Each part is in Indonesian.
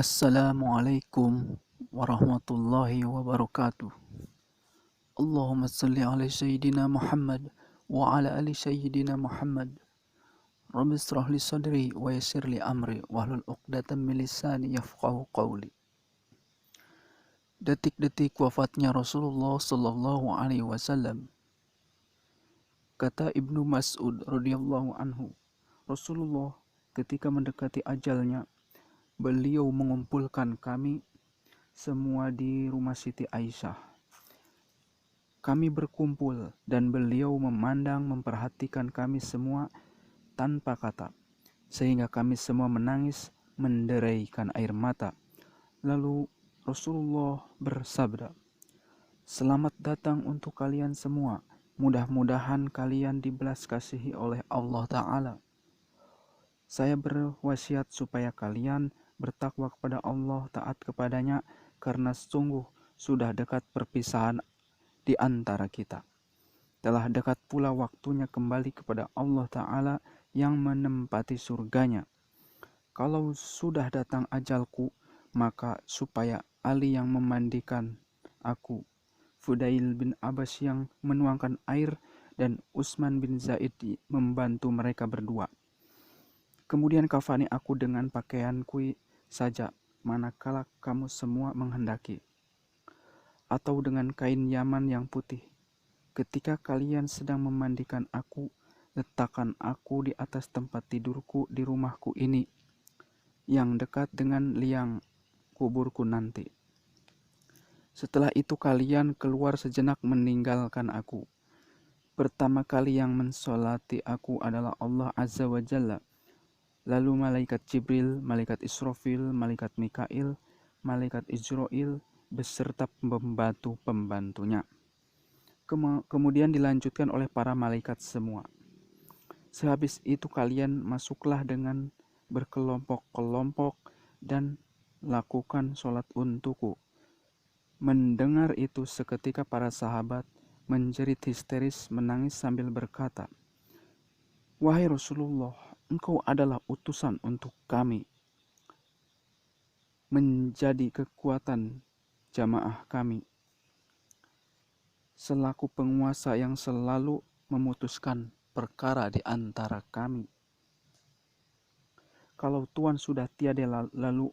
Assalamualaikum warahmatullahi wabarakatuh. Allahumma salli ala Sayyidina Muhammad wa ala ali Sayyidina Muhammad. Rabbi israh li sadri wa yassir li amri wahlul 'uqdatam min lisani yafqahu qawli. Detik-detik wafatnya Rasulullah sallallahu alaihi wasallam. Kata Ibnu Mas'ud radhiyallahu anhu, Rasulullah ketika mendekati ajalnya, beliau mengumpulkan kami semua di rumah Siti Aisyah. Kami berkumpul dan beliau memandang memperhatikan kami semua tanpa kata, sehingga kami semua menangis menderaikan air mata. Lalu Rasulullah bersabda, "Selamat datang untuk kalian semua. Mudah-mudahan kalian dibelas kasihi oleh Allah Ta'ala. Saya berwasiat supaya kalian bertakwa kepada Allah, taat kepadanya, karena sungguh sudah dekat perpisahan di antara kita. Telah dekat pula waktunya kembali kepada Allah Ta'ala yang menempati surganya. Kalau sudah datang ajalku, maka supaya Ali yang memandikan aku, Fudail bin Abbas yang menuangkan air, dan Utsman bin Zaid membantu mereka berdua. Kemudian kafani aku dengan pakaianku saja, manakala kamu semua menghendaki, atau dengan kain Yaman yang putih. Ketika kalian sedang memandikan aku, letakkan aku di atas tempat tidurku di rumahku ini, yang dekat dengan liang kuburku nanti. Setelah itu kalian keluar sejenak meninggalkan aku. Pertama kali yang mensolati aku adalah Allah Azza wa Jalla, lalu malaikat Jibril, malaikat Israfil, malaikat Mikail, malaikat Israil, beserta pembantu-pembantunya. Kemudian dilanjutkan oleh para malaikat semua. Sehabis itu kalian masuklah dengan berkelompok-kelompok dan lakukan sholat untukku. Mendengar itu seketika para sahabat menjerit histeris, menangis sambil berkata, "Wahai Rasulullah, engkau adalah utusan untuk kami, menjadi kekuatan jamaah kami, selaku penguasa yang selalu memutuskan perkara di antara kami. Kalau Tuhan sudah tiada, lalu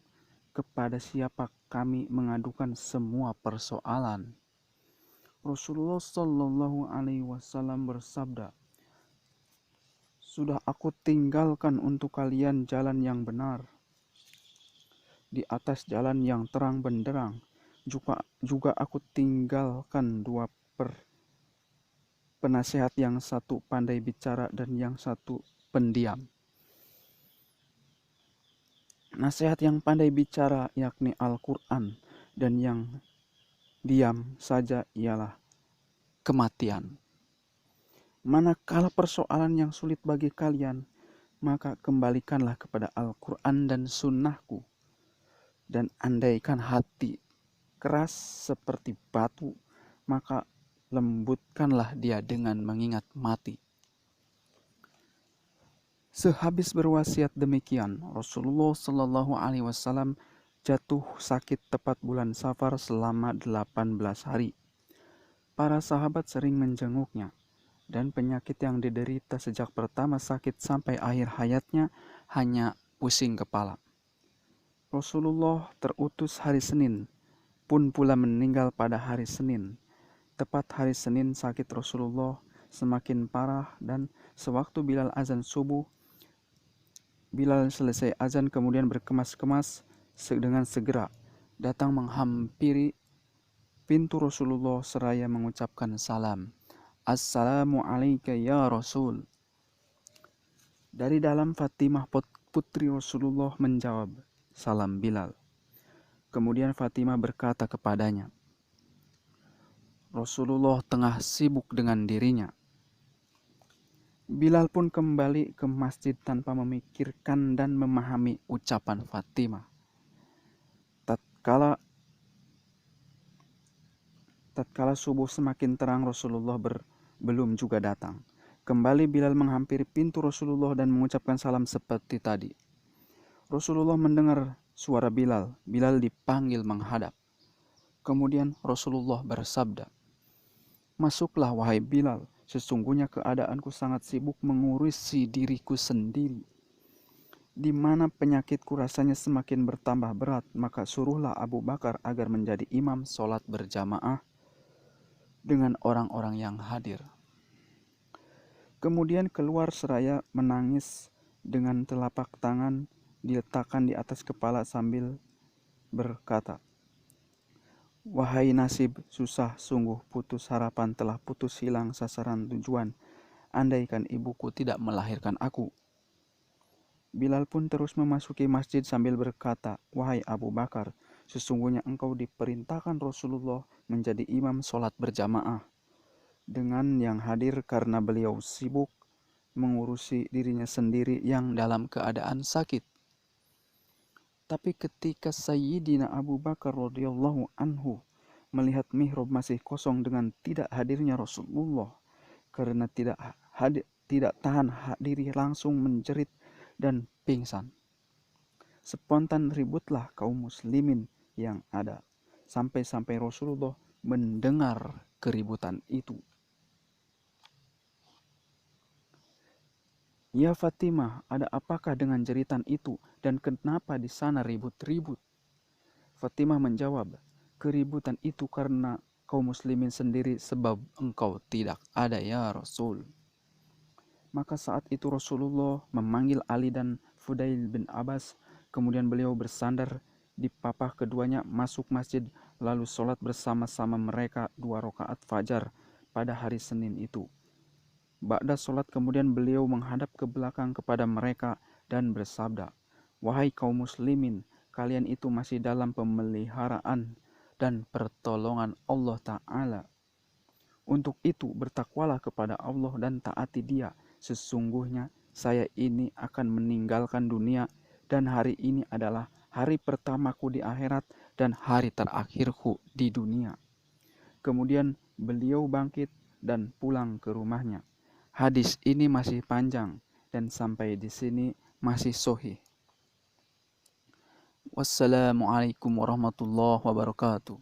kepada siapa kami mengadukan semua persoalan?" Rasulullah Shallallahu Alaihi Wasallam bersabda, "Sudah aku tinggalkan untuk kalian jalan yang benar, di atas jalan yang terang benderang. Juga aku tinggalkan dua penasehat, yang satu pandai bicara dan yang satu pendiam. Nasihat yang pandai bicara yakni Al-Quran, dan yang diam saja ialah kematian. Manakala persoalan yang sulit bagi kalian, maka kembalikanlah kepada Al-Quran dan sunnahku. Dan andaikan hati keras seperti batu, maka lembutkanlah dia dengan mengingat mati." Sehabis berwasiat demikian, Rasulullah Shallallahu Alaihi Wasallam jatuh sakit tepat bulan Safar selama 18 hari. Para sahabat sering menjenguknya, dan penyakit yang diderita sejak pertama sakit sampai akhir hayatnya hanya pusing kepala. Rasulullah terutus hari Senin, pun pula meninggal pada hari Senin. Tepat hari Senin sakit Rasulullah semakin parah, dan sewaktu Bilal azan subuh, Bilal selesai azan kemudian berkemas-kemas dengan segera datang menghampiri pintu Rasulullah seraya mengucapkan salam, "Assalamu alayka ya Rasul." Dari dalam Fatimah putri Rasulullah menjawab, "Salam Bilal." Kemudian Fatimah berkata kepadanya, Rasulullah tengah sibuk dengan dirinya. Bilal pun kembali ke masjid tanpa memikirkan dan memahami ucapan Fatimah. Tatkala subuh semakin terang, Rasulullah belum juga datang. Kembali Bilal menghampiri pintu Rasulullah dan mengucapkan salam seperti tadi. Rasulullah mendengar suara Bilal. Bilal dipanggil menghadap. Kemudian Rasulullah bersabda, "Masuklah wahai Bilal, sesungguhnya keadaanku sangat sibuk mengurusi diriku sendiri. Di mana penyakitku rasanya semakin bertambah berat, maka suruhlah Abu Bakar agar menjadi imam sholat berjamaah dengan orang-orang yang hadir." Kemudian keluar seraya menangis dengan telapak tangan diletakkan di atas kepala sambil berkata, "Wahai nasib, susah sungguh, putus harapan, telah putus hilang sasaran tujuan. Andaikan ibuku tidak melahirkan aku." Bilal pun terus memasuki masjid sambil berkata, "Wahai Abu Bakar, sesungguhnya engkau diperintahkan Rasulullah menjadi imam sholat berjamaah dengan yang hadir karena beliau sibuk mengurusi dirinya sendiri yang dalam keadaan sakit." Tapi ketika Sayyidina Abu Bakar radhiyallahu anhu melihat mihrab masih kosong dengan tidak hadirnya Rasulullah, karena tidak tahan diri langsung menjerit dan pingsan. Spontan ributlah kaum muslimin yang ada, sampai-sampai Rasulullah mendengar keributan itu. "Ya Fatimah, ada apakah dengan jeritan itu dan kenapa di sana ribut-ribut?" Fatimah menjawab, "Keributan itu karena kaum muslimin sendiri, sebab engkau tidak ada ya Rasul." Maka saat itu Rasulullah memanggil Ali dan Fudail bin Abbas, kemudian beliau bersandar di papah keduanya masuk masjid, lalu sholat bersama-sama mereka 2 rakaat fajar pada hari Senin itu. Ba'da sholat kemudian beliau menghadap ke belakang kepada mereka dan bersabda, "Wahai kaum muslimin, kalian itu masih dalam pemeliharaan dan pertolongan Allah Ta'ala. Untuk itu bertakwalah kepada Allah dan taati Dia. Sesungguhnya saya ini akan meninggalkan dunia dan hari ini adalah hari pertamaku di akhirat dan hari terakhirku di dunia." Kemudian beliau bangkit dan pulang ke rumahnya. Hadis ini masih panjang dan sampai di sini masih sahih. Wassalamualaikum warahmatullahi wabarakatuh.